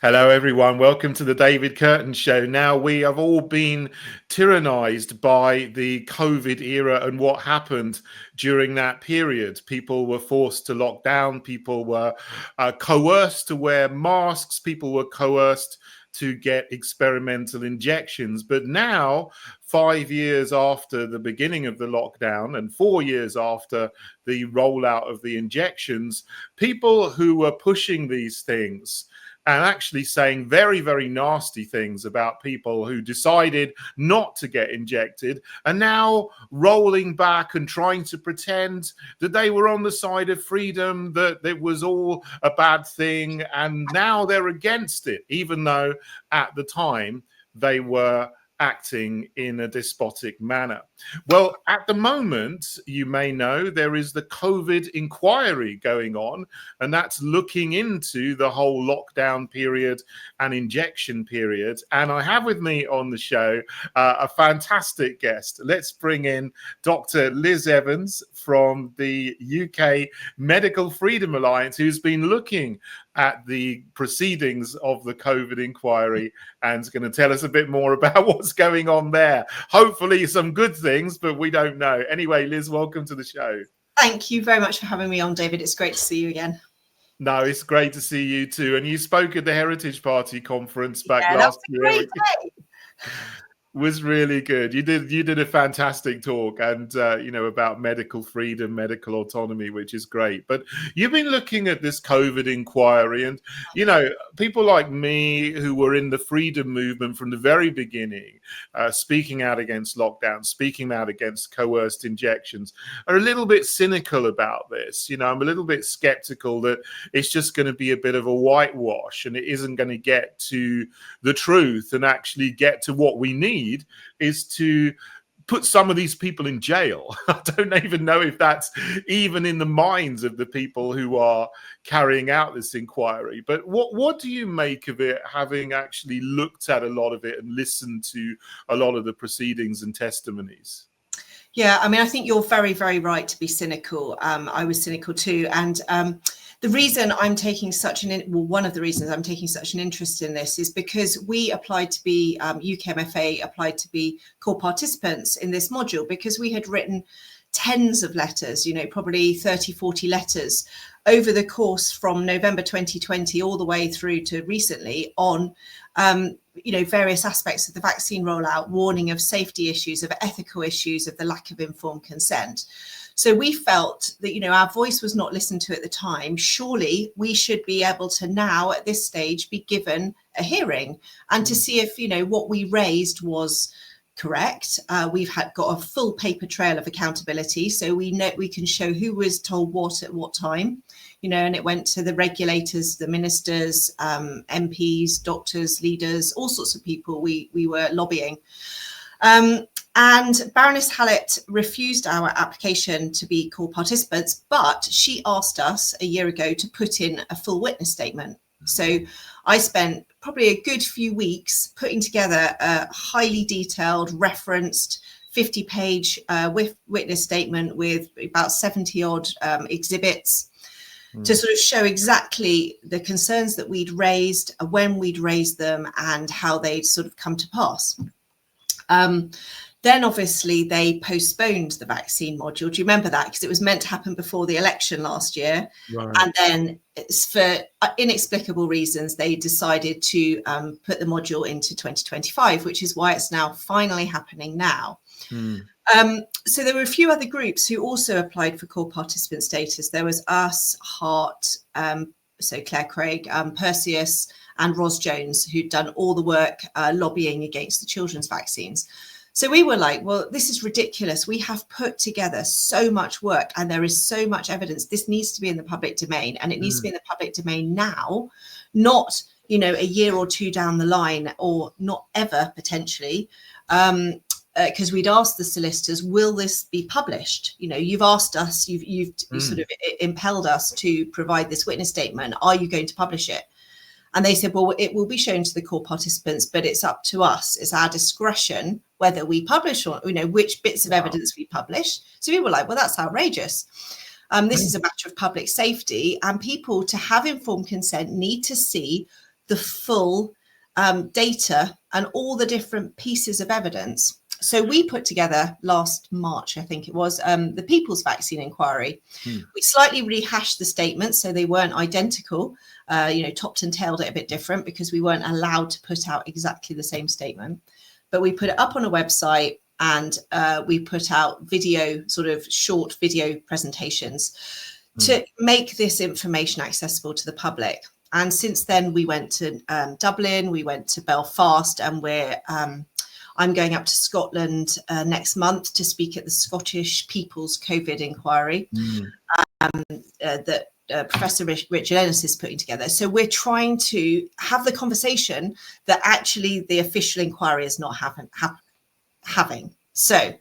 Hello, everyone. Welcome to the David Kurten Show. Now, we have all been tyrannized by the COVID era and what happened during that period. People were forced to lock down. People were coerced to wear masks. People were coerced to get experimental injections. But now, 5 years after the beginning of the lockdown and 4 years after the rollout of the injections, people who were pushing these things and actually saying very, very nasty things about people who decided not to get injected are now rolling back and trying to pretend that they were on the side of freedom, that it was all a bad thing. And now they're against it, even though at the time they were acting in a despotic manner. Well, at the moment, you may know there is the COVID inquiry going on, and that's looking into the whole lockdown period and injection period. And I have with me on the show a fantastic guest. Let's bring in Dr. Liz Evans from the UK Medical Freedom Alliance, who's been looking at the proceedings of the COVID inquiry and is going to tell us a bit more about what's going on there. Hopefully some good things, but we don't know. Anyway, Liz, welcome to the show. Thank you very much for having me on, David. It's great to see you again. No, it's great to see you too. And you spoke at the Heritage Party conference back last year. That's a great day. Was really good. You did a fantastic talk, and about medical freedom, medical autonomy, which is great. But you've been looking at this COVID inquiry, and people like me who were in the freedom movement from the very beginning, speaking out against lockdown, speaking out against coerced injections, are a little bit cynical about this. I'm a little bit skeptical that it's just going to be a bit of a whitewash, and it isn't going to get to the truth and actually get to what we need. Is to put some of these people in jail. I don't even know if that's even in the minds of the people who are carrying out this inquiry. But what do you make of it, having actually looked at a lot of it and listened to a lot of the proceedings and testimonies? Yeah, I mean, I think you're very, very right to be cynical. I was cynical too. And the reason I'm taking one of the reasons I'm taking such an interest in this is because we applied to be, UKMFA applied to be core participants in this module because we had written tens of letters, probably 30, 40 letters over the course from November 2020 all the way through to recently on, various aspects of the vaccine rollout, warning of safety issues, of ethical issues, of the lack of informed consent. So we felt that, our voice was not listened to at the time. Surely we should be able to now at this stage be given a hearing and to see if, what we raised was correct. We've got a full paper trail of accountability. So we know we can show who was told what at what time, and it went to the regulators, the ministers, MPs, doctors, leaders, all sorts of people we were lobbying. And Baroness Hallett refused our application to be core participants, but she asked us a year ago to put in a full witness statement. So I spent probably a good few weeks putting together a highly detailed, referenced 50-page witness statement with about 70-odd exhibits to sort of show exactly the concerns that we'd raised, when we'd raised them, and how they'd sort of come to pass. Then obviously they postponed the vaccine module. Do you remember that? Because it was meant to happen before the election last year. Right. And then for inexplicable reasons, they decided to put the module into 2025, which is why it's now finally happening now. So there were a few other groups who also applied for core participant status. There was us, Heart, so Claire Craig, Perseus, and Ros Jones, who'd done all the work lobbying against the children's vaccines. So we were like, well, this is ridiculous. We have put together so much work and there is so much evidence. This needs to be in the public domain, and it needs to be in the public domain now, not, a year or two down the line, or not ever potentially. Because we'd asked the solicitors, will this be published? You've asked us, you've sort of impelled us to provide this witness statement. Are you going to publish it? And they said, well, it will be shown to the core participants, but it's up to us. It's our discretion whether we publish or, which bits of evidence we publish. So we were like, well, that's outrageous. This is a matter of public safety, and people, to have informed consent, need to see the full data and all the different pieces of evidence. So we put together last March, I think it was, the People's Vaccine Inquiry. We slightly rehashed the statements so they weren't identical, topped and tailed it a bit different because we weren't allowed to put out exactly the same statement. But we put it up on a website, and we put out short video presentations to make this information accessible to the public. And since then, we went to Dublin, we went to Belfast, and I'm going up to Scotland next month to speak at the Scottish People's COVID Inquiry that Professor Richard Ennis is putting together. So we're trying to have the conversation that actually the official inquiry is not having. So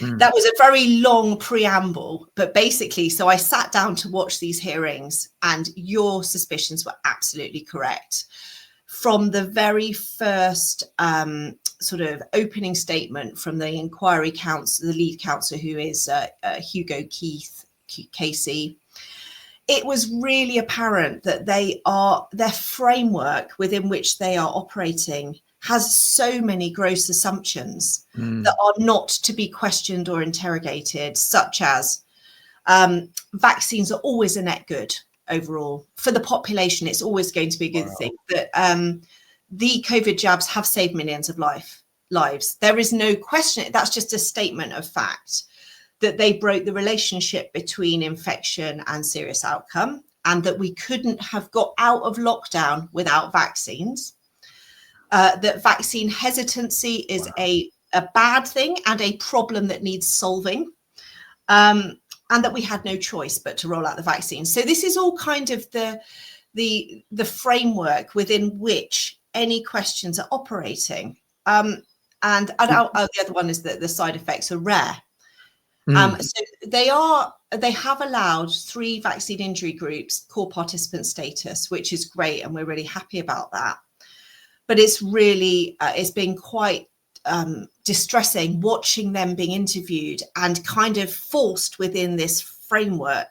that was a very long preamble, but basically, so I sat down to watch these hearings, and your suspicions were absolutely correct. From the very first sort of opening statement from the inquiry counsel, the lead counsel, who is Hugo Casey, it was really apparent that their framework within which they are operating has so many gross assumptions that are not to be questioned or interrogated, such as vaccines are always a net good overall. For the population, it's always going to be a good thing. That the COVID jabs have saved millions of lives. There is no question. That's just a statement of fact that they broke the relationship between infection and serious outcome, and that we couldn't have got out of lockdown without vaccines. That vaccine hesitancy is a bad thing and a problem that needs solving, and that we had no choice but to roll out the vaccine. So this is all kind of the framework within which any questions are operating. And the other one is that the side effects are rare. So they have allowed 3 vaccine injury groups core participant status, which is great, and we're really happy about that. But it's really, it's been quite distressing watching them being interviewed and kind of forced within this framework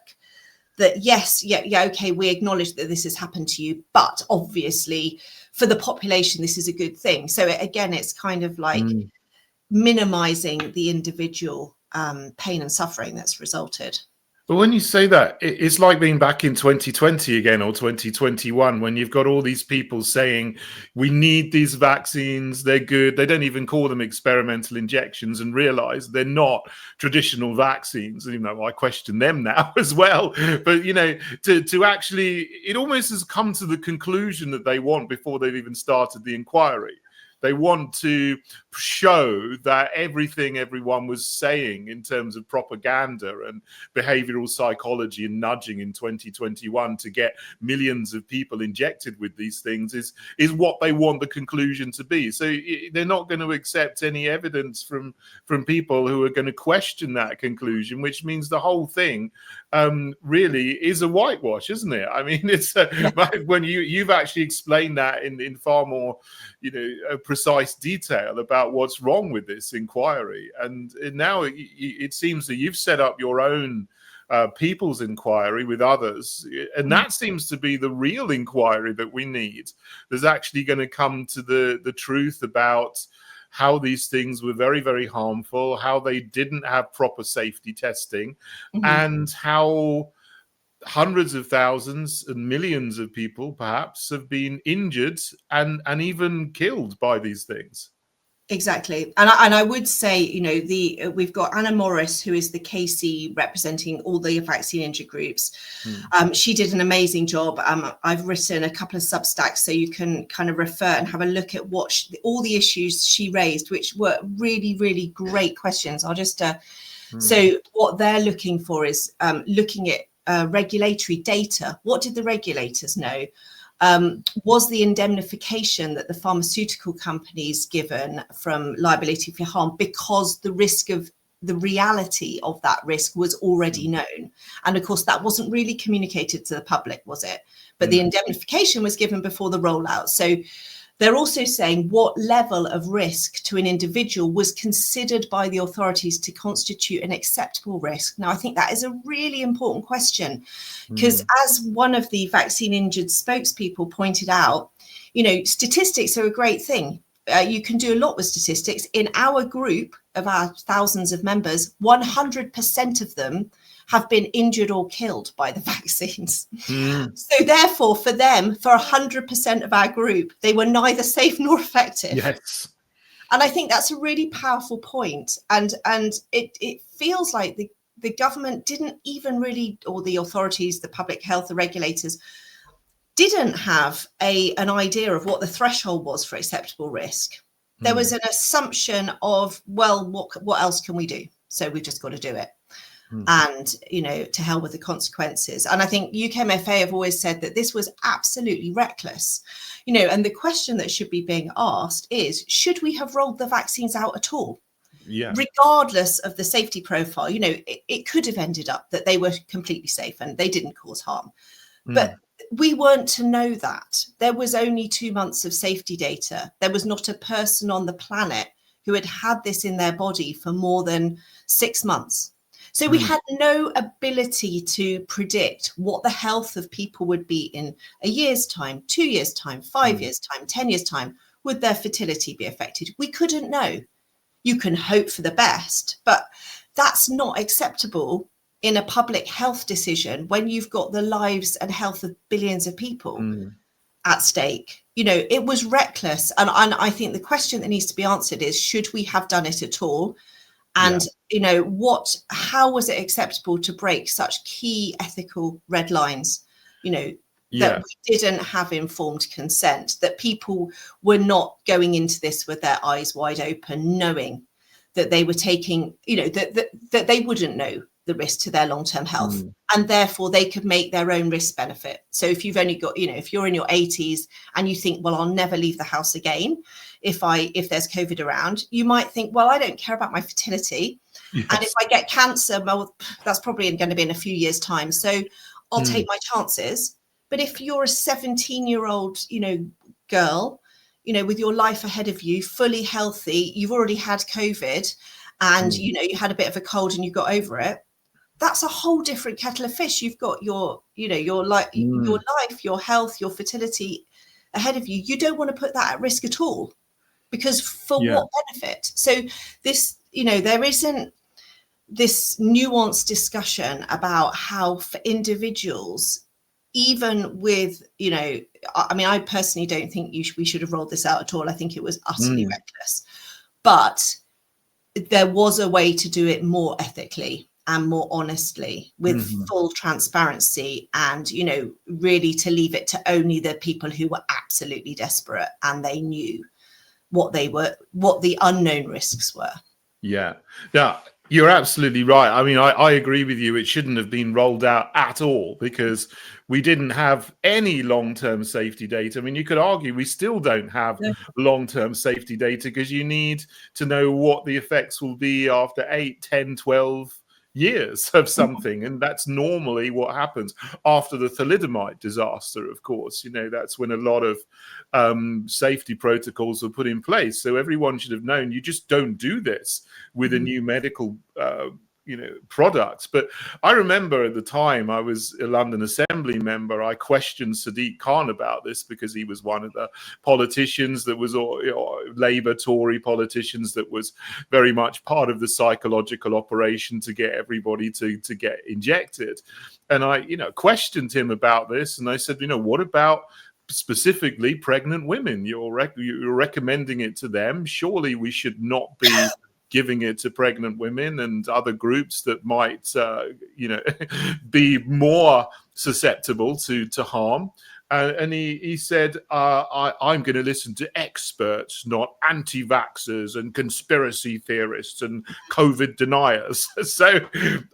that, yes, okay, we acknowledge that this has happened to you, but obviously for the population, this is a good thing. So again, it's kind of like minimizing the individual pain and suffering that's resulted. But when you say that, it's like being back in 2020 again, or 2021, when you've got all these people saying, we need these vaccines, they're good. They don't even call them experimental injections, and realize they're not traditional vaccines. You know, I question them now as well. But, you know, to actually, it almost has come to the conclusion that they want before they've even started the inquiry. They want to show that everything everyone was saying in terms of propaganda and behavioral psychology and nudging in 2021 to get millions of people injected with these things is what they want the conclusion to be. So they're not going to accept any evidence from people who are going to question that conclusion, which means the whole thing really is a whitewash, isn't it? I mean, it's when you've actually explained that in far more, you know, precise detail about what's wrong with this inquiry, and now it seems that you've set up your own people's inquiry with others, and that seems to be the real inquiry that we need. There's actually going to come to the truth about how these things were very, very harmful, how they didn't have proper safety testing, and how hundreds of thousands and millions of people perhaps have been injured and even killed by these things. Exactly. And I would say, you know, we've got Anna Morris, who is the KC representing all the vaccine injury groups. She did an amazing job. I've written a couple of Substacks, so you can kind of refer and have a look at all the issues she raised, which were really, really great questions. I'll just, so what they're looking for is looking at regulatory data. What did the regulators know? Was the indemnification that the pharmaceutical companies given from liability for harm because the risk of the reality of that risk was already known? And of course, that wasn't really communicated to the public, was it? But the indemnification was given before the rollout. So they're also saying what level of risk to an individual was considered by the authorities to constitute an acceptable risk. Now, I think that is a really important question because as one of the vaccine injured spokespeople pointed out, statistics are a great thing. You can do a lot with statistics. In our group of our thousands of members, 100% of them have been injured or killed by the vaccines. So therefore, for them, for 100% of our group, they were neither safe nor effective. Yes. And I think that's a really powerful point. And it feels like the government didn't even really, or the authorities, the public health, the regulators, didn't have an idea of what the threshold was for acceptable risk. There was an assumption of, well, what else can we do? So we've just got to do it. And, to hell with the consequences. And I think UKMFA have always said that this was absolutely reckless, and the question that should be being asked is, should we have rolled the vaccines out at all? Yeah. Regardless of the safety profile, it could have ended up that they were completely safe and they didn't cause harm. But we weren't to know that. There was only 2 months of safety data. There was not a person on the planet who had had this in their body for more than 6 months. So we had no ability to predict what the health of people would be in a year's time, 2 years' time, 5 years' time, 10 years' time. Would their fertility be affected? We couldn't know. You can hope for the best, but that's not acceptable in a public health decision when you've got the lives and health of billions of people at stake. It was reckless. And I think the question that needs to be answered is, should we have done it at all? And, how was it acceptable to break such key ethical red lines, that we didn't have informed consent, that people were not going into this with their eyes wide open, knowing that they were taking, that they wouldn't know the risk to their long-term health, and therefore they could make their own risk benefit. So if you've only got, if you're in your 80s and you think, well, I'll never leave the house again if there's COVID around, you might think, well, I don't care about my fertility. Yes. And if I get cancer, well, that's probably going to be in a few years' time. So I'll take my chances. But if you're a 17-year-old, girl, with your life ahead of you, fully healthy, you've already had COVID and, you had a bit of a cold and you got over it, that's a whole different kettle of fish. You've got your life, your health, your fertility ahead of you. You don't want to put that at risk at all, because for what benefit? So this, there isn't this nuanced discussion about how for individuals, even with, I personally don't think we should have rolled this out at all. I think it was utterly reckless, but there was a way to do it more ethically and more honestly, with full transparency, and, really to leave it to only the people who were absolutely desperate and they knew what the unknown risks were. Yeah. You're absolutely right. I mean, I agree with you. It shouldn't have been rolled out at all, because we didn't have any long-term safety data. I mean, you could argue we still don't have long-term safety data, because you need to know what the effects will be after 8, 10, 12 years of something. And that's normally what happens after the thalidomide disaster, of course. That's when a lot of safety protocols were put in place. So everyone should have known, you just don't do this with a new medical products. But I remember at the time I was a London Assembly member, I questioned Sadiq Khan about this, because he was one of the politicians that was, Labour Tory politicians, that was very much part of the psychological operation to get everybody to get injected. And I, questioned him about this, and I said, what about specifically pregnant women? You're recommending it to them. Surely we should not be giving it to pregnant women and other groups that might, be more susceptible to harm. And he said, I'm going to listen to experts, not anti-vaxxers and conspiracy theorists and COVID deniers. So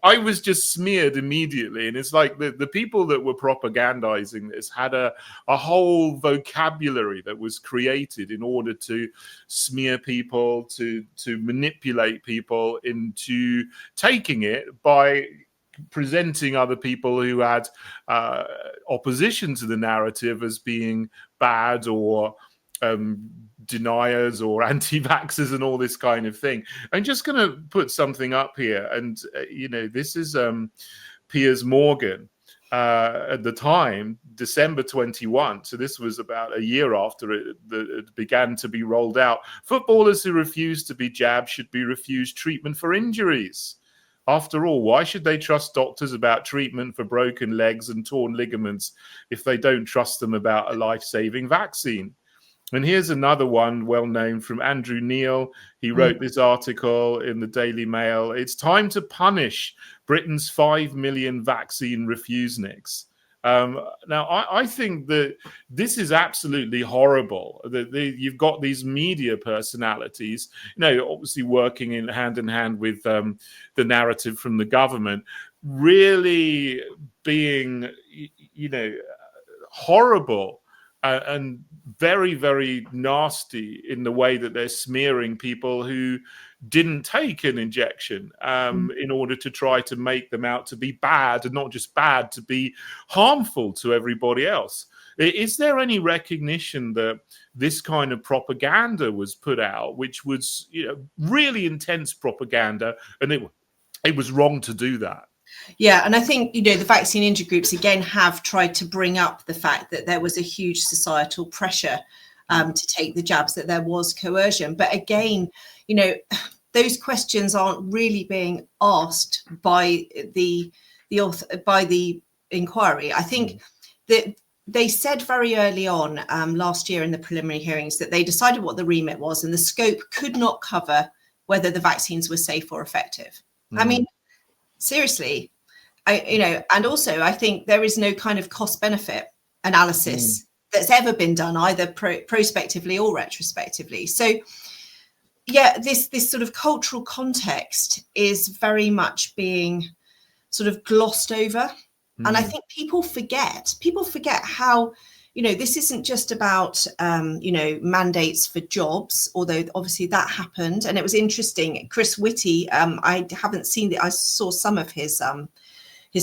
I was just smeared immediately. And it's like the people that were propagandizing this had a whole vocabulary that was created in order to smear people, to manipulate people into taking it by presenting other people who had opposition to the narrative as being bad, or deniers, or anti-vaxxers, and all this kind of thing. I'm just going to put something up here, and this is Piers Morgan, at the time, December 21. So this was about a year after it began to be rolled out. Footballers who refuse to be jabbed should be refused treatment for injuries. After all, why should they trust doctors about treatment for broken legs and torn ligaments if they don't trust them about a life-saving vaccine? And here's another one well known from Andrew Neil. He wrote this article in the Daily Mail. It's time to punish Britain's 5 million vaccine refuseniks. Now, I think that this is absolutely horrible. You've got these media personalities, obviously working in hand with the narrative from the government, really being, horrible and very, very nasty in the way that they're smearing people who didn't take an injection in order to try to make them out to be bad, and not just bad, to be harmful to everybody else. Is there any recognition that this kind of propaganda was put out, which was really intense propaganda, and it was wrong to do that? Yeah, and I think, the vaccine injury groups, again, have tried to bring up the fact that there was a huge societal pressure to take the jabs, that there was coercion. But again, those questions aren't really being asked by the inquiry. I think that they said very early on last year in the preliminary hearings that they decided what the remit was, and the scope could not cover whether the vaccines were safe or effective. I mean, seriously, and also I think there is no kind of cost benefit analysis that's ever been done, either prospectively or retrospectively. So yeah, this sort of cultural context is very much being sort of glossed over. And I think people forget how, this isn't just about, mandates for jobs, although obviously that happened. And it was interesting. Chris Whitty, I haven't seen it. I saw some of his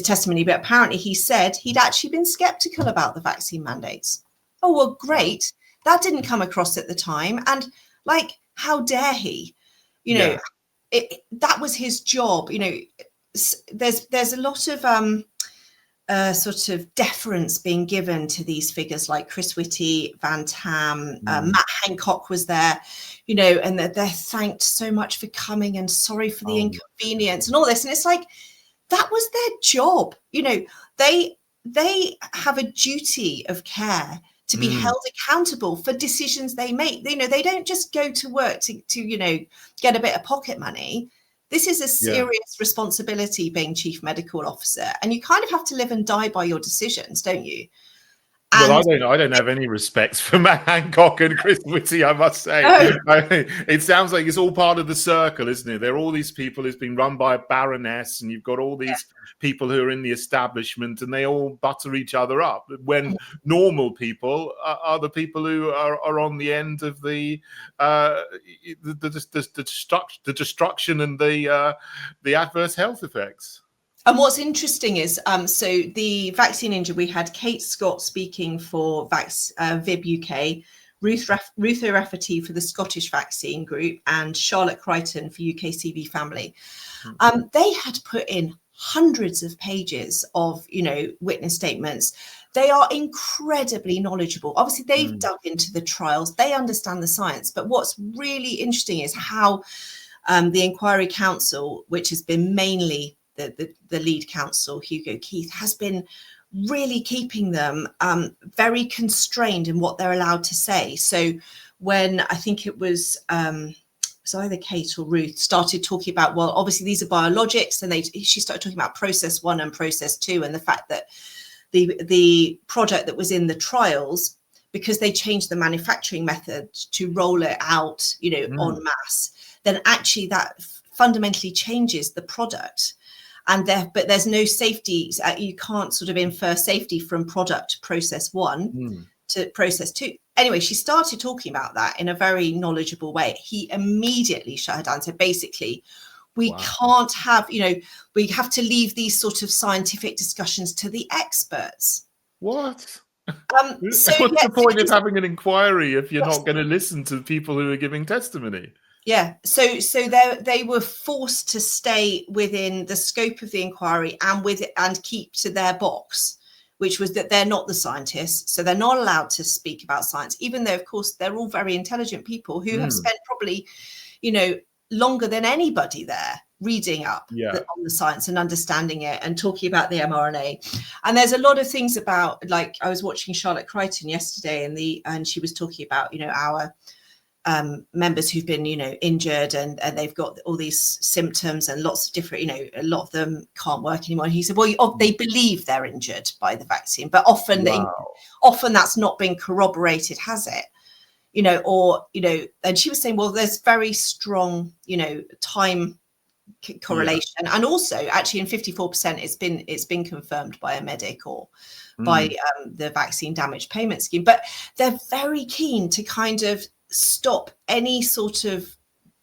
testimony, but apparently he said he'd actually been skeptical about the vaccine mandates. Oh, well, great. That didn't come across at the time. And how dare he? That was his job. There's a lot of sort of deference being given to these figures like Chris Whitty, Van Tam, Matt Hancock was there, and they're thanked so much for coming and sorry for the inconvenience and all this. And it's like, that was their job. They have a duty of care to be held accountable for decisions they make. They don't just go to work to get a bit of pocket money. This is a serious responsibility, being chief medical officer, and you kind of have to live and die by your decisions, don't you? Well, I don't have any respect for Matt Hancock and Chris Whitty, I must say. It sounds like it's all part of the circle, isn't it? There are all these people who's been run by a baroness, and you've got all these people who are in the establishment, and they all butter each other up. When normal people are the people who are on the end of the destruction and the adverse health effects. And what's interesting is, so the vaccine injury, we had Kate Scott speaking for VIB UK, Ruth O'Rafferty for the Scottish Vaccine Group, and Charlotte Crichton for UKCB Family. They had put in hundreds of pages of, witness statements. They are incredibly knowledgeable. Obviously, they've dug into the trials. They understand the science. But what's really interesting is how the Inquiry Council, which has been mainly the lead counsel, Hugo Keith, has been really keeping them very constrained in what they're allowed to say. So when I think it was either Kate or Ruth started talking about, well, obviously these are biologics, and she started talking about process 1 and process 2, and the fact that the product that was in the trials, because they changed the manufacturing method to roll it out, en masse, then actually that fundamentally changes the product. But there's no safety. You can't sort of infer safety from product process 1 to process 2. Anyway, she started talking about that in a very knowledgeable way. He immediately shut her down. So basically, we can't have, we have to leave these sort of scientific discussions to the experts. What? What's the point of having an inquiry if you're not going to listen to people who are giving testimony? Yeah, so they were forced to stay within the scope of the inquiry and keep to their box. which was that they're not the scientists, so they're not allowed to speak about science, even though, of course, they're all very intelligent people who have spent probably, longer than anybody there reading up on the science and understanding it and talking about the mRNA. And there's a lot of things about, like, I was watching Charlotte Crichton yesterday, and she was talking about, our members who've been, injured and they've got all these symptoms and lots of different, a lot of them can't work anymore. And he said, well, they believe they're injured by the vaccine, but often that's not been corroborated, has it? And she was saying, well, there's very strong, time correlation, and also actually in 54% it's been confirmed by a medic or by the vaccine damage payment scheme. But they're very keen to kind of stop any sort of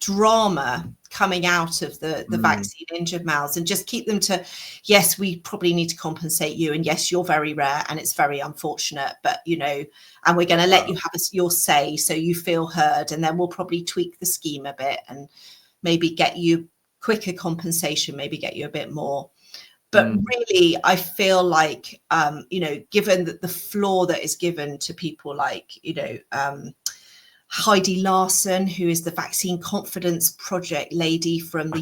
drama coming out of the vaccine injured mouths and just keep them to, yes, we probably need to compensate you, and yes, you're very rare and it's very unfortunate, but and we're going to let you have your say so you feel heard, and then we'll probably tweak the scheme a bit and maybe get you quicker compensation, maybe get you a bit more. But really, I feel like given that the floor that is given to people like Heidi Larson, who is the Vaccine Confidence Project lady from the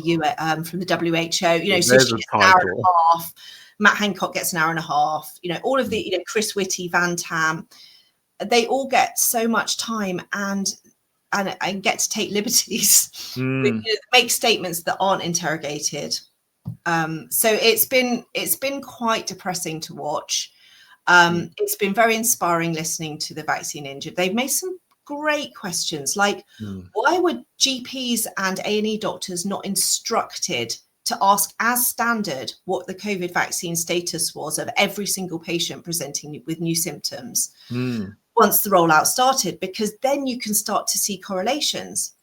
from the WHO, so she gets an hour and a half. Matt Hancock gets an hour and a half. All of the Chris Whitty, Van Tam, they all get so much time and get to take liberties, make statements that aren't interrogated. So it's been quite depressing to watch. It's been very inspiring listening to the vaccine injured. They've made some great questions, like why were GPs and A&E doctors not instructed to ask as standard what the COVID vaccine status was of every single patient presenting with new symptoms once the rollout started? Because then you can start to see correlations.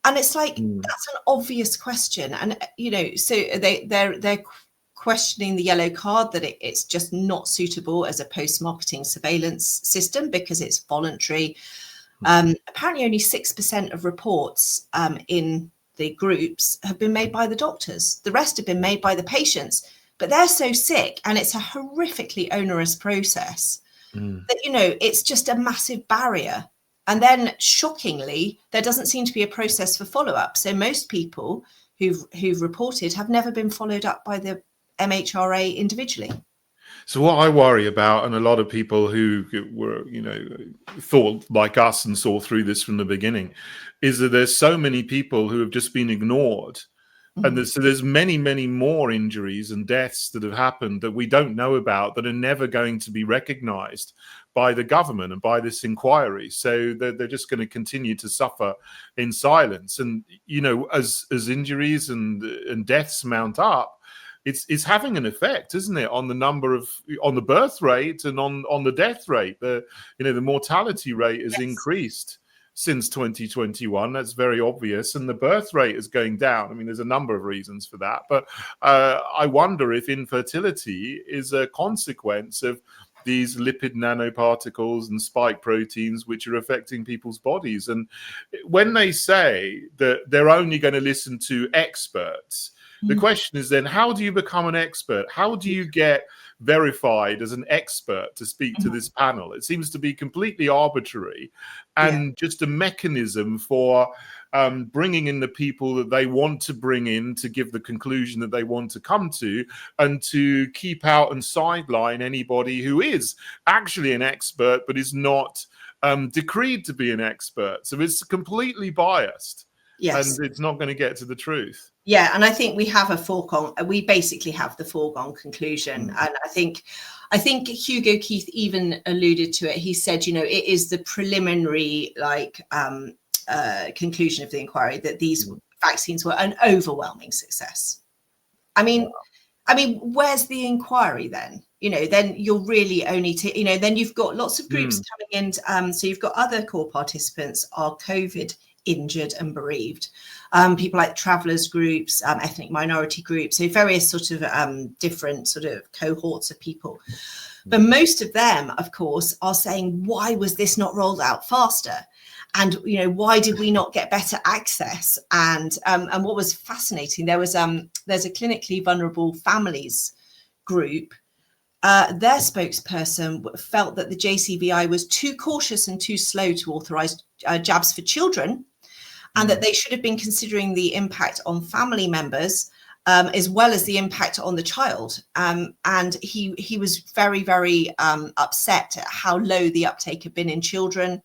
And it's like, that's an obvious question. And, so they're questioning the yellow card, that it's just not suitable as a post-marketing surveillance system because it's voluntary. Apparently only 6% of reports in the groups have been made by the doctors. The rest have been made by the patients, but they're so sick and it's a horrifically onerous process that, it's just a massive barrier. And then shockingly, there doesn't seem to be a process for follow-up. So most people who've reported have never been followed up by the MHRA individually. So what I worry about, and a lot of people who were, thought like us and saw through this from the beginning, is that there's so many people who have just been ignored. And there's many, many more injuries and deaths that have happened that we don't know about, that are never going to be recognized by the government and by this inquiry. So they're just going to continue to suffer in silence. And, as injuries and deaths mount up, it's having an effect, isn't it, on the birth rate and on the death rate. The mortality rate has increased since 2021. That's very obvious, and the birth rate is going down. I mean, there's a number of reasons for that, but I wonder if infertility is a consequence of these lipid nanoparticles and spike proteins which are affecting people's bodies. And when they say that they're only going to listen to experts, the question is then, how do you become an expert? How do you get verified as an expert to speak to this panel? It seems to be completely arbitrary and just a mechanism for bringing in the people that they want to bring in to give the conclusion that they want to come to, and to keep out and sideline anybody who is actually an expert but is not decreed to be an expert. So it's completely biased. Yes. And it's not going to get to the truth. Yeah, and I think we basically have the foregone conclusion. And I think Hugo Keith even alluded to it. He said, it is the preliminary conclusion of the inquiry that these vaccines were an overwhelming success. I mean, where's the inquiry then? Then you're really only then you've got lots of groups coming in. So you've got other core participants are COVID injured and bereaved, people like travellers groups, ethnic minority groups, so various sort of different sort of cohorts of people. But most of them, of course, are saying, why was this not rolled out faster? And why did we not get better access? And what was fascinating, there's a clinically vulnerable families group their spokesperson felt that the JCVI was too cautious and too slow to authorise jabs for children, and that they should have been considering the impact on family members as well as the impact on the child. And he was very, very upset at how low the uptake had been in children,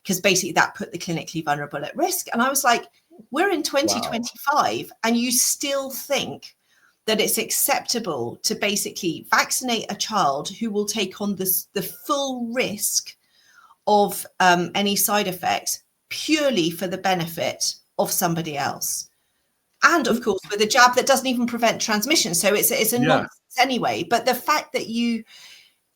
because basically that put the clinically vulnerable at risk. And I was like, we're in 2025 and you still think that it's acceptable to basically vaccinate a child who will take on the full risk of any side effects purely for the benefit of somebody else. And of course, with a jab that doesn't even prevent transmission. So it's a nonsense anyway. But the fact that you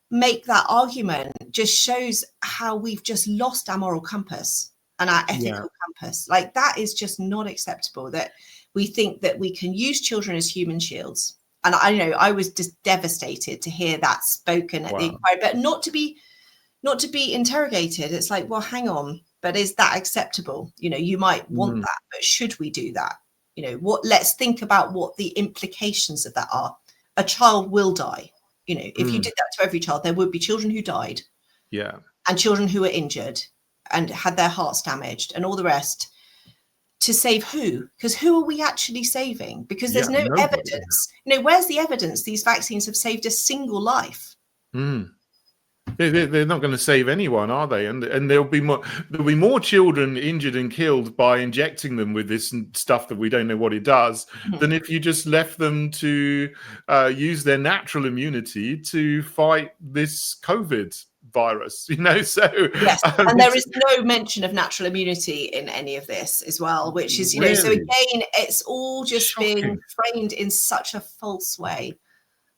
make that argument just shows how we've just lost our moral compass and our ethical compass. Like, that is just not acceptable, that we think that we can use children as human shields. And I know I was just devastated to hear that spoken at the inquiry, but not to be interrogated. It's like, well, hang on, but is that acceptable? You know, you might want that, but should we do that? You know, let's think about what the implications of that are. A child will die. You know, if you did that to every child, there would be children who died. Yeah. And children who were injured and had their hearts damaged and all the rest. To save who? Because who are we actually saving? Because there's no evidence. You know, where's the evidence these vaccines have saved a single life? They're not going to save anyone, are they? And there'll be more children injured and killed by injecting them with this stuff that we don't know what it does than if you just left them to use their natural immunity to fight this COVID virus, you know. So yes, and there is no mention of natural immunity in any of this as well, which is, you know, so again, it's all just being framed in such a false way.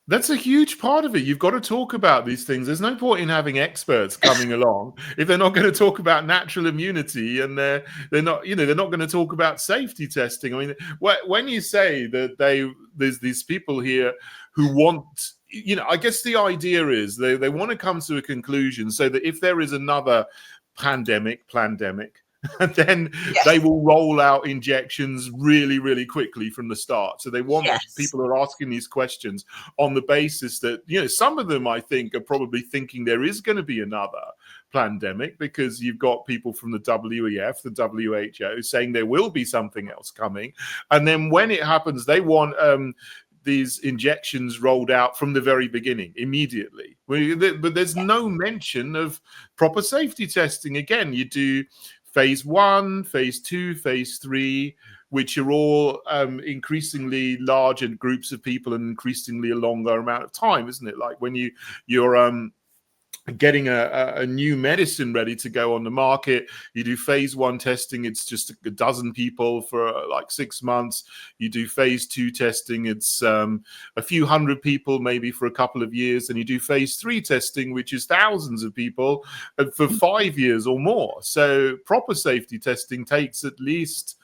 That's a huge part of it. You've got to talk about these things. There's no point in having experts coming along if they're not going to talk about natural immunity, and they're not, you know, they're not going to talk about safety testing. I mean, when you say that there's these people here who want, you know, I guess the idea is they want to come to a conclusion so that if there is another pandemic, then they will roll out injections really, really quickly from the start. So they want people who are asking these questions on the basis that, you know, some of them, I think, are probably thinking there is going to be another pandemic, because you've got people from the WEF, the WHO, saying there will be something else coming. And then when it happens, they want these injections rolled out from the very beginning, immediately. But there's no mention of proper safety testing. Again, you do phase 1, phase 2, phase 3, which are all increasingly larger groups of people and increasingly a longer amount of time, isn't it? Like when you're getting a new medicine ready to go on the market, you do phase 1 testing, it's just a dozen people for like 6 months. You do phase 2 testing, it's a few hundred people maybe for a couple of years, and you do phase 3 testing, which is thousands of people for 5 years or more. So proper safety testing takes at least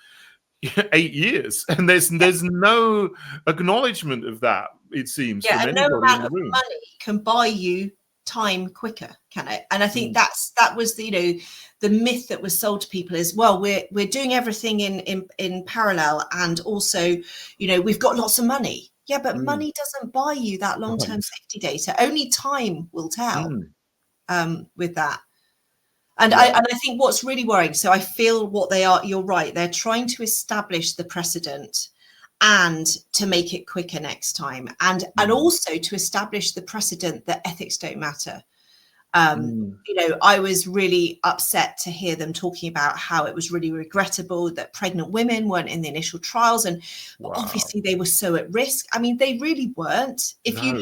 8 years, and there's no acknowledgement of that, it seems. Yeah, and no amount of money can buy you time quicker, can it? And I think that was the, you know, the myth that was sold to people is, well, we're doing everything in parallel, and also, you know, we've got lots of money. Yeah, but money doesn't buy you that long-term safety data. Only time will tell with that. And I think what's really worrying, so I feel what they are, you're right, they're trying to establish the precedent and to make it quicker next time, and also to establish the precedent that ethics don't matter. You know, I was really upset to hear them talking about how it was really regrettable that pregnant women weren't in the initial trials, and obviously they were so at risk. I mean, they really weren't. If you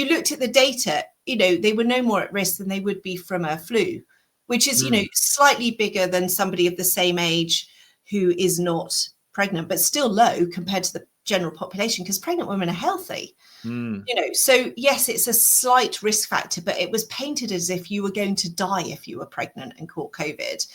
looked at the data, you know, they were no more at risk than they would be from a flu, which is, you know, slightly bigger than somebody of the same age who is not pregnant, but still low compared to the general population, because pregnant women are healthy. You know, so yes, it's a slight risk factor, but it was painted as if you were going to die if you were pregnant and caught COVID.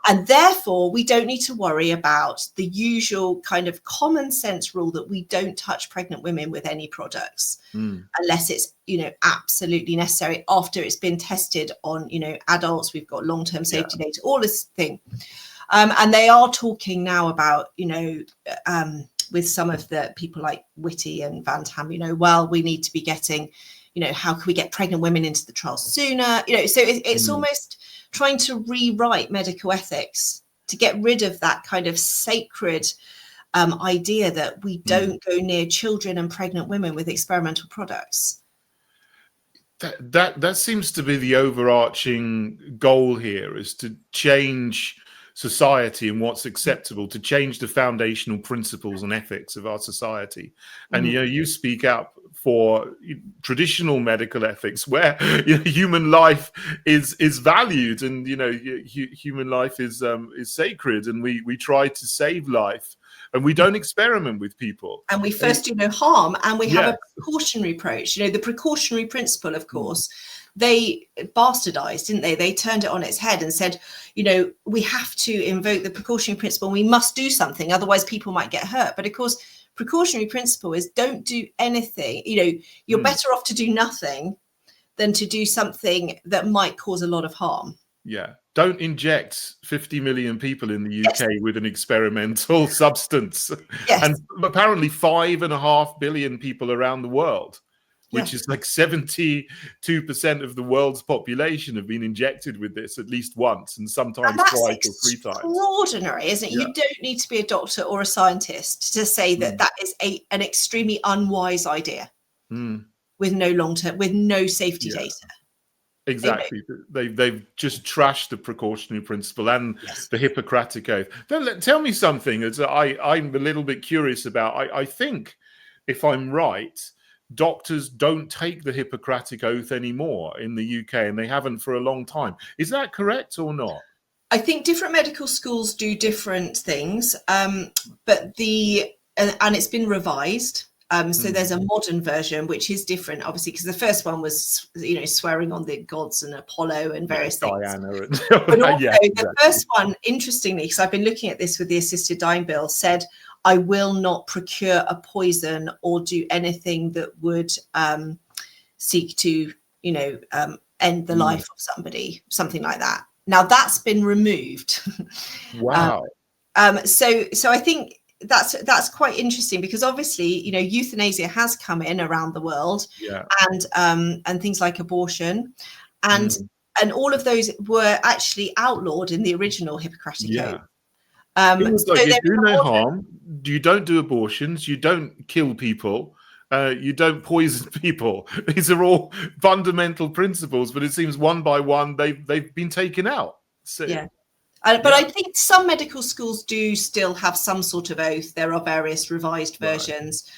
And therefore, we don't need to worry about the usual kind of common sense rule that we don't touch pregnant women with any products unless it's, you know, absolutely necessary after it's been tested on, you know, adults. We've got long-term safety data, all this thing. And they are talking now about, you know, with some of the people like Whitty and Van Tam, you know, well, we need to be getting, how can we get pregnant women into the trial sooner? So it's almost trying to rewrite medical ethics to get rid of that kind of sacred idea that we don't go near children and pregnant women with experimental products. That seems to be the overarching goal here, is to change society and what's acceptable, to change the foundational principles and ethics of our society. And you speak up for traditional medical ethics, where human life is valued, and human life is sacred, and we try to save life. And we don't experiment with people. And we first do no harm. And we have a precautionary approach. The precautionary principle, of course, they bastardized, didn't they? They turned it on its head and said, we have to invoke the precautionary principle. We must do something, otherwise people might get hurt. But of course, precautionary principle is don't do anything. You're better off to do nothing than to do something that might cause a lot of harm. Yeah. Don't inject 50 million people in the UK with an experimental substance. And apparently 5.5 billion people around the world, which is like 72% of the world's population, have been injected with this at least once, and sometimes twice or 3 times. Extraordinary, isn't it? You don't need to be a doctor or a scientist to say that that is an extremely unwise idea with no safety data. Exactly. They've just trashed the precautionary principle and the Hippocratic Oath. Tell me something that I'm a little bit curious about. I think, if I'm right, doctors don't take the Hippocratic Oath anymore in the UK, and they haven't for a long time. Is that correct or not? I think different medical schools do different things, but and it's been revised. So there's a modern version, which is different, obviously, because the first one was, swearing on the gods and Apollo and various things. Diana. But also, the first one, interestingly, because I've been looking at this with the assisted dying bill, said, I will not procure a poison or do anything that would seek to, end the life of somebody, something like that. Now that's been removed. Wow. So I think that's quite interesting, because obviously euthanasia has come in around the world, and things like abortion, and all of those were actually outlawed in the original Hippocratic Oath. It was like, you do no harm, you don't do abortions, you don't kill people, you don't poison people. These are all fundamental principles, but it seems one by one they've been taken out. So but I think some medical schools do still have some sort of oath. There are various revised versions,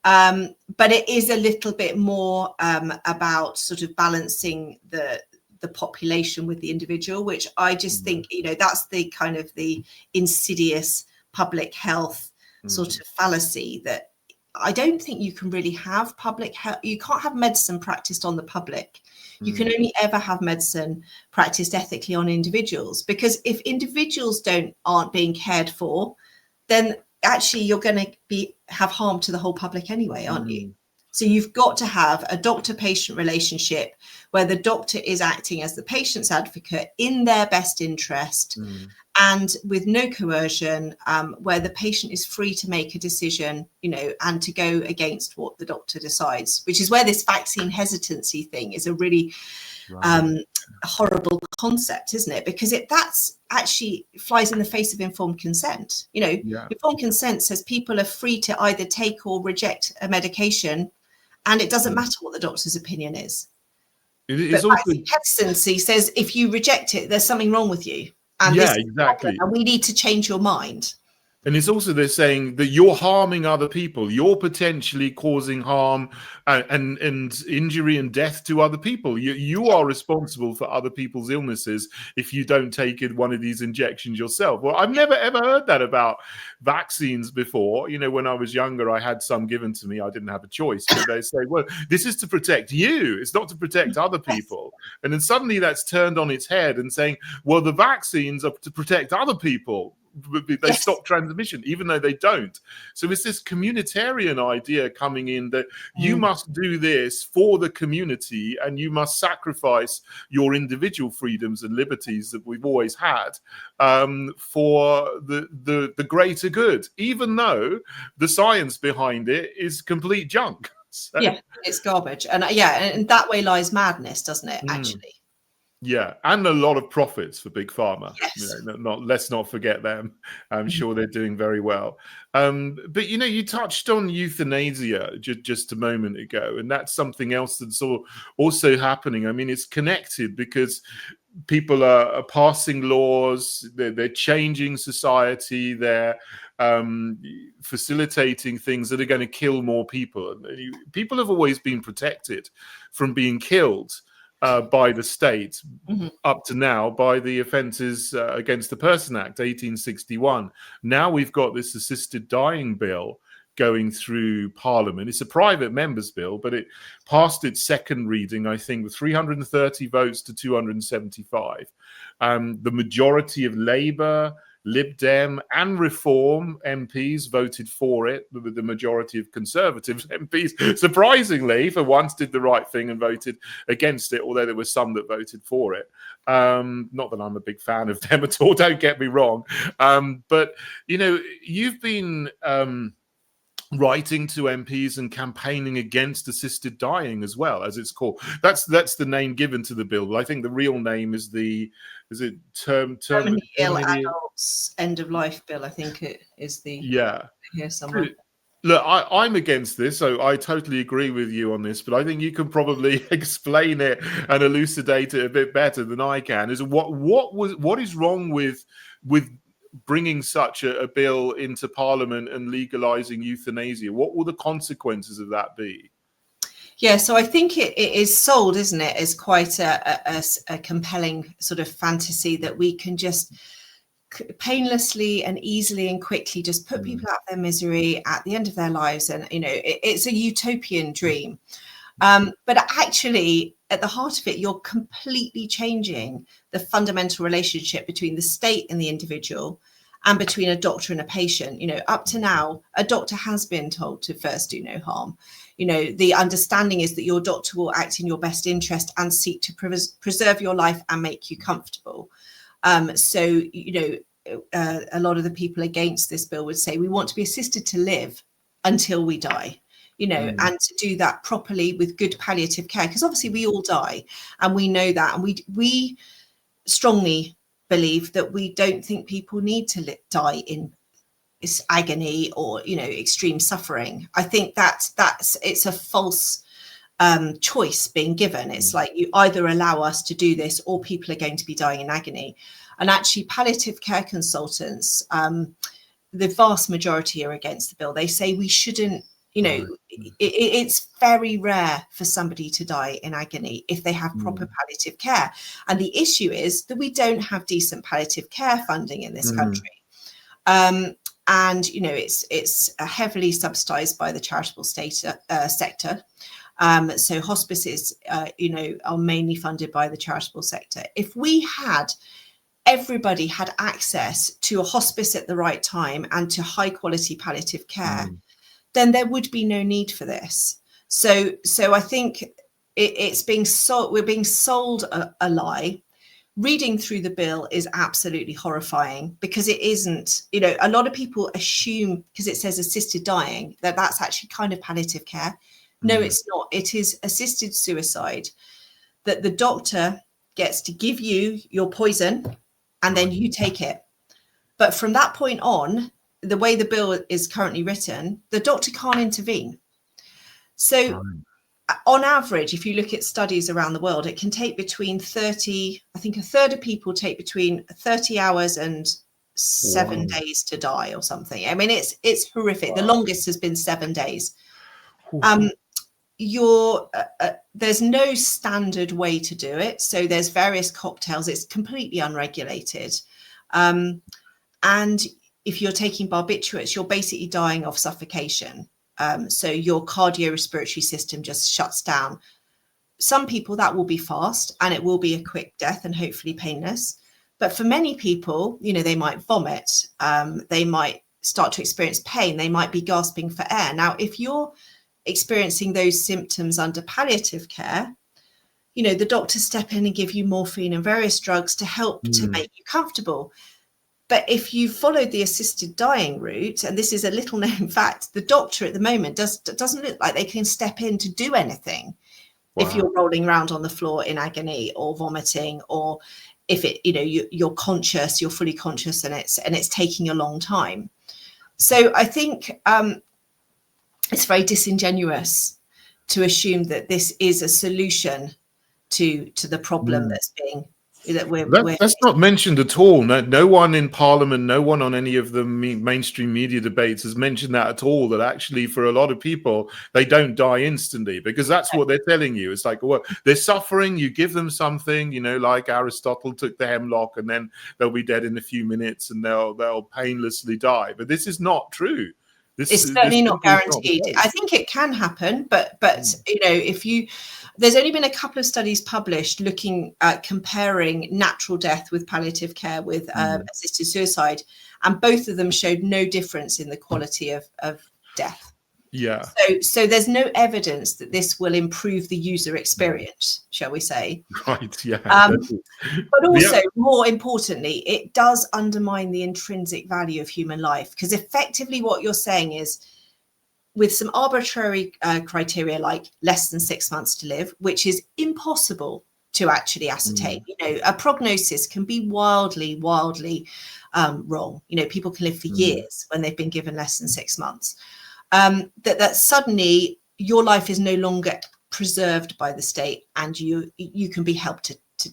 but it is a little bit more about sort of balancing the population with the individual, which I just think, that's the kind of the insidious public health sort of fallacy, that I don't think you can really have public health. You can't have medicine practiced on the public. You can only ever have medicine practiced ethically on individuals, because if individuals aren't being cared for, then actually you're going to have harm to the whole public anyway, aren't you? So you've got to have a doctor-patient relationship where the doctor is acting as the patient's advocate in their best interest, and with no coercion, where the patient is free to make a decision, and to go against what the doctor decides, which is where this vaccine hesitancy thing is a really horrible concept, isn't it? Because that's actually flies in the face of informed consent. Informed consent says people are free to either take or reject a medication, and it doesn't matter what the doctor's opinion is. But vaccine hesitancy says if you reject it, there's something wrong with you. And exactly. And we need to change your mind. And it's also, they're saying that you're harming other people. You're potentially causing harm and injury and death to other people. You are responsible for other people's illnesses if you don't take one of these injections yourself. Well, I've never, ever heard that about vaccines before. When I was younger, I had some given to me. I didn't have a choice. But they say, well, this is to protect you. It's not to protect other people. And then suddenly that's turned on its head and saying, well, the vaccines are to protect other people. They stop transmission, even though they don't. So it's this communitarian idea coming in that you must do this for the community, and you must sacrifice your individual freedoms and liberties that we've always had for the greater good, even though the science behind it is complete junk. So, yeah, it's garbage. And and that way lies madness, doesn't it, actually? Yeah, and a lot of profits for Big Pharma. Yes. Let's not forget them. I'm sure they're doing very well. But you touched on euthanasia just a moment ago, and that's something else that's also happening. I mean, it's connected because people are passing laws, they're changing society, they're facilitating things that are going to kill more people. People have always been protected from being killed by the state up to now by the Offences Against the Person Act 1861. Now we've got this assisted dying bill going through Parliament. It's a private member's bill, but it passed its second reading, I think, with 330 votes to 275. The majority of Labour, Lib Dem and Reform MPs voted for it. The majority of Conservative MPs, surprisingly, for once did the right thing and voted against it, although there were some that voted for it. Not that I'm a big fan of them at all, don't get me wrong. But, you've been writing to MPs and campaigning against assisted dying as well, as it's called. That's the name given to the bill. I think the real name is Terminally ill adults end of life bill. I think it is here somewhere. Look, I'm against this, so I totally agree with you on this. But I think you can probably explain it and elucidate it a bit better than I can. Is what is wrong with bringing such a bill into Parliament and legalizing euthanasia? What will the consequences of that be? Yeah, so I think it is sold, isn't it, as quite a compelling sort of fantasy that we can just painlessly and easily and quickly just put people out of their misery at the end of their lives. And, it's a utopian dream. But actually, at the heart of it, you're completely changing the fundamental relationship between the state and the individual and between a doctor and a patient. Up to now, a doctor has been told to first do no harm. The understanding is that your doctor will act in your best interest and seek to preserve your life and make you comfortable. So, a lot of the people against this bill would say we want to be assisted to live until we die. And to do that properly with good palliative care, because obviously we all die and we know that. And we strongly believe that we don't think people need to die in agony or, extreme suffering. I think it's a false choice being given. It's like you either allow us to do this or people are going to be dying in agony. And actually palliative care consultants, the vast majority are against the bill. They say we shouldn't, it's very rare for somebody to die in agony if they have proper palliative care. And the issue is that we don't have decent palliative care funding in this country. And, it's heavily subsidized by the charitable sector. So hospices, are mainly funded by the charitable sector. If everybody had access to a hospice at the right time and to high quality palliative care, then there would be no need for this. So I think it's being sold. We're being sold a lie. Reading through the bill is absolutely horrifying because it isn't. A lot of people assume because it says assisted dying that's actually kind of palliative care. No, it's not. It is assisted suicide. That the doctor gets to give you your poison and then you take it. But from that point on, the way the bill is currently written, the doctor can't intervene. So on average, if you look at studies around the world, it can take between 30, I think a third of people take between 30 hours and 7 days to die or something. I mean, it's horrific. The longest has been 7 days. There's no standard way to do it. So there's various cocktails. It's completely unregulated. And if you're taking barbiturates, you're basically dying of suffocation. So your cardiorespiratory system just shuts down. Some people that will be fast and it will be a quick death and hopefully painless. But for many people, they might vomit. They might start to experience pain. They might be gasping for air. Now, if you're experiencing those symptoms under palliative care, the doctors step in and give you morphine and various drugs to help to make you comfortable. But if you followed the assisted dying route, and this is a little known fact, the doctor at the moment doesn't look like they can step in to do anything. Wow. If you're rolling around on the floor in agony or vomiting, or if you're conscious, you're fully conscious, and it's taking a long time. So I think it's very disingenuous to assume that this is a solution to the problem that's that's not mentioned at all. No one in Parliament, no one on any of the mainstream media debates has mentioned that at all, that actually for a lot of people, they don't die instantly, because that's what they're telling you. It's like, well, they're suffering, you give them something, like Aristotle took the hemlock, and then they'll be dead in a few minutes and they'll painlessly die. But this is not true. It's certainly not guaranteed. I think it can happen, but there's only been a couple of studies published looking at comparing natural death with palliative care with assisted suicide, and both of them showed no difference in the quality of death. Yeah. So there's no evidence that this will improve the user experience, shall we say? Right. Yeah. But also, more importantly, it does undermine the intrinsic value of human life, because effectively what you're saying is, with some arbitrary criteria like less than 6 months to live, which is impossible to actually ascertain. A prognosis can be wildly wrong. People can live for years when they've been given less than 6 months. That suddenly your life is no longer preserved by the state, and you can be helped to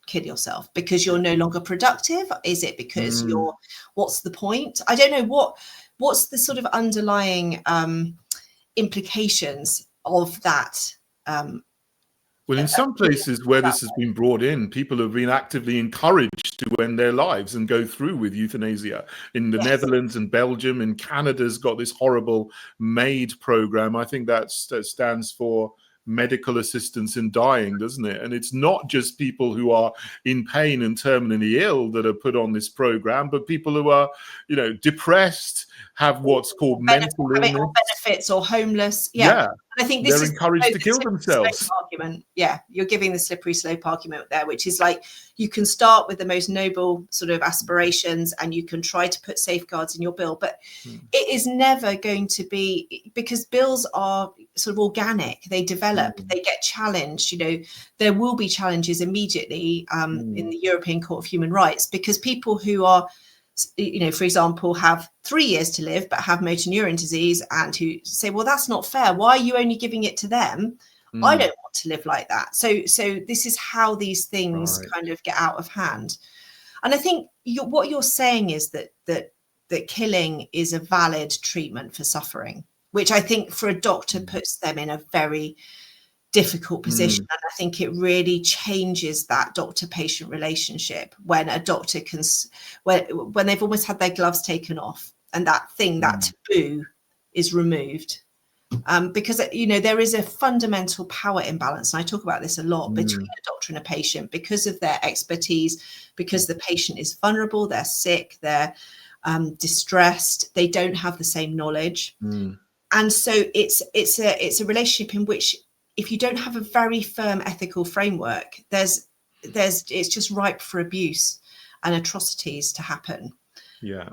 kill yourself because you're no longer productive. Is it because what's the point? I don't know what's the sort of underlying implications of that. Well, in some places where this has been brought in, people have been actively encouraged to end their lives and go through with euthanasia. In the Netherlands and Belgium, and Canada's got this horrible MAID program. I think that stands for medical assistance in dying, doesn't it? And it's not just people who are in pain and terminally ill that are put on this program, but people who are, depressed, have what's called mental illness, or benefits, or homeless. I think they're encouraged to kill themselves. Argument. Yeah, you're giving the slippery slope argument there, which is like, you can start with the most noble sort of aspirations and you can try to put safeguards in your bill, but it is never going to be, because bills are sort of organic. They develop, they get challenged. There will be challenges immediately in the European Court of Human Rights, because people who are, for example, have 3 years to live but have motor neuron disease, and who say, well, that's not fair, why are you only giving it to them? I don't want to live like that. So this is how these things kind of get out of hand. And I think what you're saying is that killing is a valid treatment for suffering, which I think for a doctor puts them in a very difficult position. And I think it really changes that doctor-patient relationship when a doctor can, when they've almost had their gloves taken off and that taboo is removed. Because, there is a fundamental power imbalance. And I talk about this a lot between a doctor and a patient, because of their expertise, because the patient is vulnerable, they're sick, they're distressed, they don't have the same knowledge. And so it's a relationship in which, if you don't have a very firm ethical framework, it's just ripe for abuse and atrocities to happen. Yeah.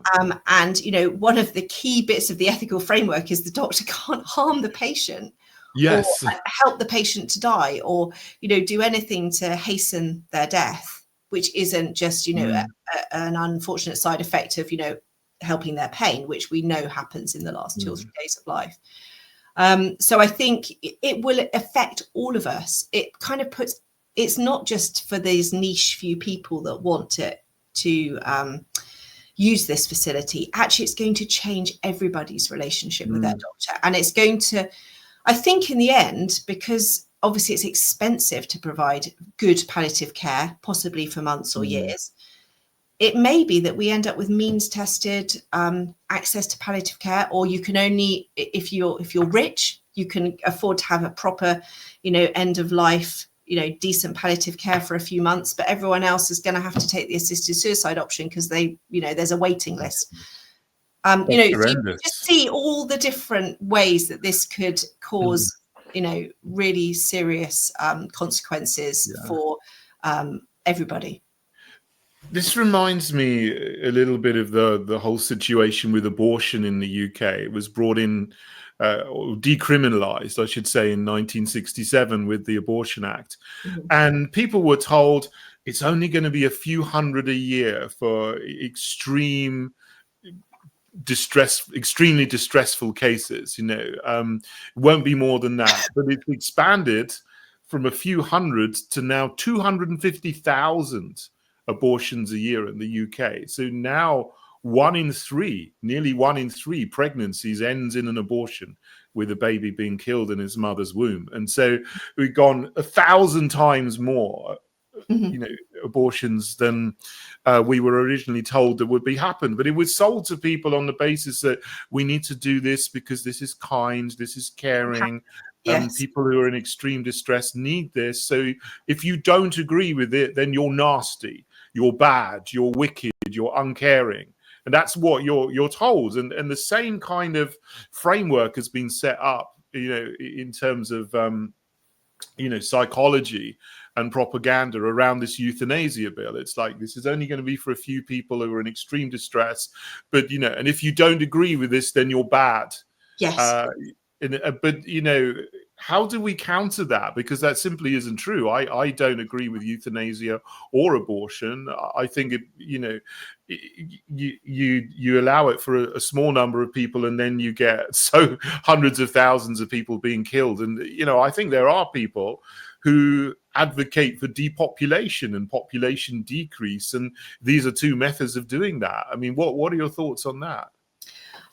And one of the key bits of the ethical framework is the doctor can't harm the patient, or help the patient to die, or do anything to hasten their death, which isn't just an unfortunate side effect of helping their pain, which we know happens in the last 2 or 3 days of life. So I think it will affect all of us. It kind of puts, it's not just for these niche few people that want it to use this facility. Actually, it's going to change everybody's relationship with their doctor. And it's going to, I think in the end, because obviously it's expensive to provide good palliative care, possibly for months or years, it may be that we end up with means tested access to palliative care, or you can only, if you're rich, you can afford to have a proper, end of life, decent palliative care for a few months, but everyone else is going to have to take the assisted suicide option because there's a waiting list. So you just see all the different ways that this could cause, really serious consequences for everybody. This reminds me, a little bit of the whole situation with abortion in the UK. It was brought in, or decriminalized, I should say, in 1967 with the Abortion Act. And people were told it's only going to be a few hundred a year for extremely distressful cases. It won't be more than that. But it's expanded from a few hundred to now 250,000 abortions a year in the UK. So now nearly one in three pregnancies ends in an abortion, with a baby being killed in his mother's womb. And so we've gone 1,000 times more abortions than we were originally told that would be happened. But it was sold to people on the basis that we need to do this because this is kind, this is caring. Yes. People who are in extreme distress need this. So if you don't agree with it, then you're nasty, you're bad, you're wicked, you're uncaring. And that's what you're told. And the same kind of framework has been set up, in terms of psychology and propaganda around this euthanasia bill. It's like, this is only going to be for a few people who are in extreme distress, but and if you don't agree with this, then you're bad. Yes. But how do we counter that? Because that simply isn't true. I don't agree with euthanasia or abortion. I think you allow it for a small number of people, and then you get hundreds of thousands of people being killed. And I think there are people who advocate for depopulation and population decrease, and these are two methods of doing that. I mean, what are your thoughts on that?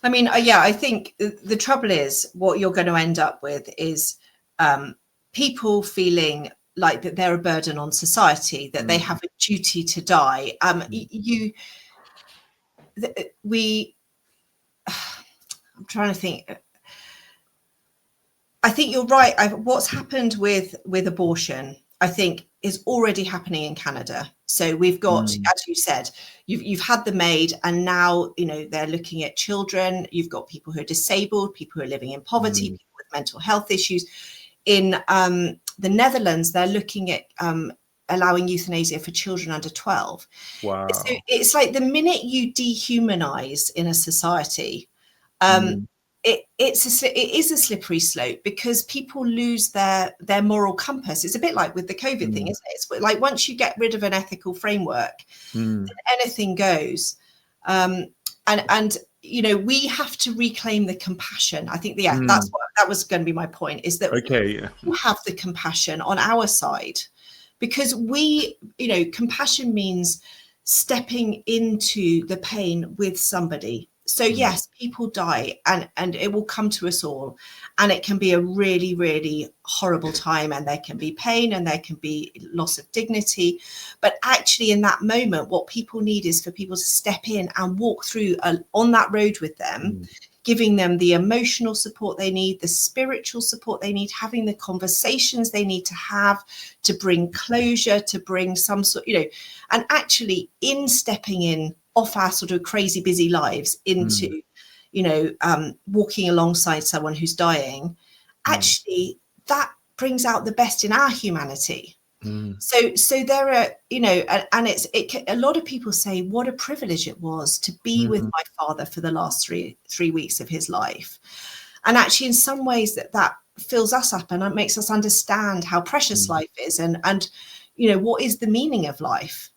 I mean, I think the trouble is what you're going to end up with is people feeling like that they're a burden on society, that they have a duty to die. I'm trying to think. I think you're right. What's happened with abortion, I think, is already happening in Canada. So we've got, as you said, you've had them made, and now they're looking at children. You've got people who are disabled, people who are living in poverty, people with mental health issues. In the Netherlands, they're looking at allowing euthanasia for children under 12. Wow! So it's like the minute you dehumanize in a society, it is a slippery slope, because people lose their moral compass. It's a bit like with the COVID thing, isn't it? It's like once you get rid of an ethical framework, then anything goes. And we have to reclaim the compassion. I think that was going to be my point, is that we have the compassion on our side, because compassion means stepping into the pain with somebody. So yes, people die, and it will come to us all, and it can be a really, really horrible time, and there can be pain, and there can be loss of dignity. But actually, in that moment, what people need is for people to step in and walk through on that road with them, giving them the emotional support they need, the spiritual support they need, having the conversations they need to have to bring closure, to bring some sort, and actually in stepping in off our sort of crazy busy lives into, walking alongside someone who's dying, actually that brings out the best in our humanity. So there are, and a lot of people say what a privilege it was to be with my father for the last three weeks of his life. And actually in some ways that fills us up, and it makes us understand how precious life is, and what is the meaning of life,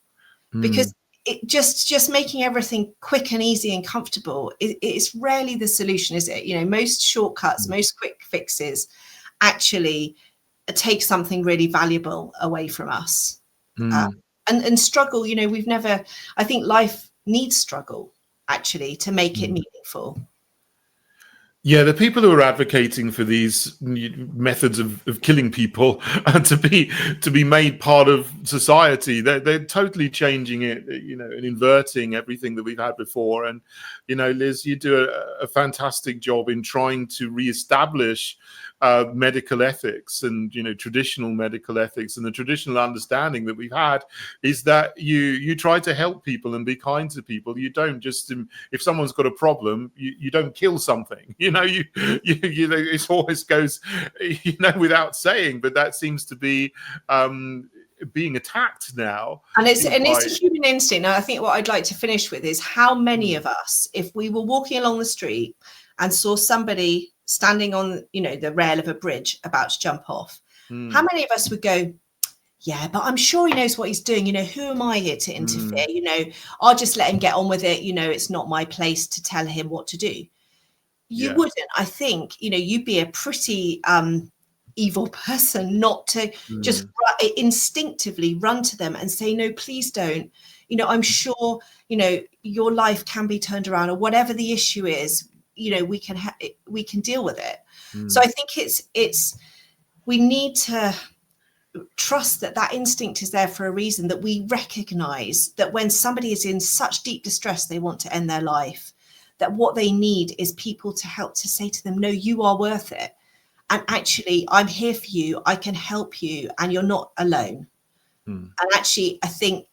because it just making everything quick and easy and comfortable, it's rarely the solution, is it? Most shortcuts, most quick fixes actually take something really valuable away from us. And struggle, I think life needs struggle actually to make it meaningful. Yeah, the people who are advocating for these methods of killing people to be made part of society, they're totally changing it, and inverting everything that we've had before. And Liz, you do a fantastic job in trying to reestablish medical ethics and traditional medical ethics, and the traditional understanding that we've had is that you try to help people and be kind to people. You don't just, if someone's got a problem, you don't kill something. It always goes without saying, but that seems to be being attacked now. And it's a human instinct. And I think what I'd like to finish with is how many of us, if we were walking along the street and saw somebody standing on, the rail of a bridge about to jump off, how many of us would go, yeah, but I'm sure he knows what he's doing. Who am I here to interfere? I'll just let him get on with it. It's not my place to tell him what to do. You wouldn't. I think, you'd be a pretty evil person not to just instinctively run to them and say, no, please don't. I'm sure, your life can be turned around, or whatever the issue is, we can deal with it. So I think we need to trust that instinct is there for a reason, that we recognize that when somebody is in such deep distress, they want to end their life, that what they need is people to help, to say to them, no, you are worth it. And actually, I'm here for you. I can help you, and you're not alone. And actually, I think,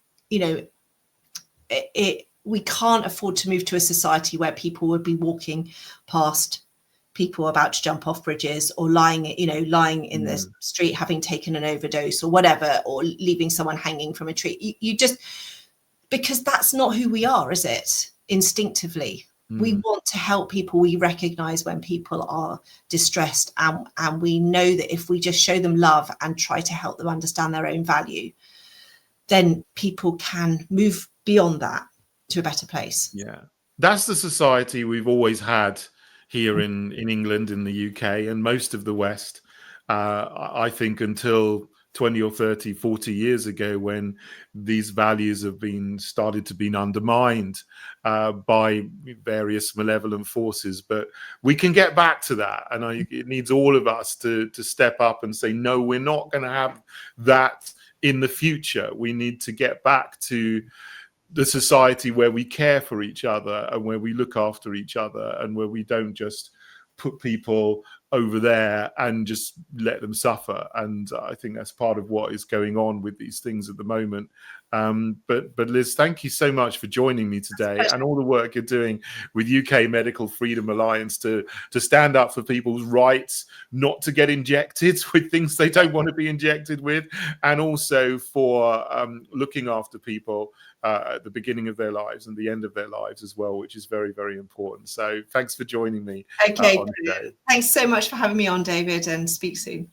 we can't afford to move to a society where people would be walking past people about to jump off bridges, or lying in the street having taken an overdose or whatever, or leaving someone hanging from a tree. You just, because that's not who we are, is it? Instinctively. We want to help people. We recognize when people are distressed, and we know that if we just show them love and try to help them understand their own value, then people can move beyond that to a better place. Yeah, that's the society we've always had here in England, in the UK, and most of the West. I think until 20 or 30, 40 years ago, when these values have started to be undermined by various malevolent forces. But we can get back to that, and it needs all of us to step up and say, no, we're not going to have that in the future. We need to get back to the society where we care for each other, and where we look after each other, and where we don't just put people over there and just let them suffer. And I think that's part of what is going on with these things at the moment. But Liz, thank you so much for joining me today, and all the work you're doing with UK Medical Freedom Alliance to stand up for people's rights not to get injected with things they don't want to be injected with, and also for looking after people at the beginning of their lives and the end of their lives as well, which is very, very important. So thanks for joining me. Okay, thanks so much for having me on, David, and speak soon.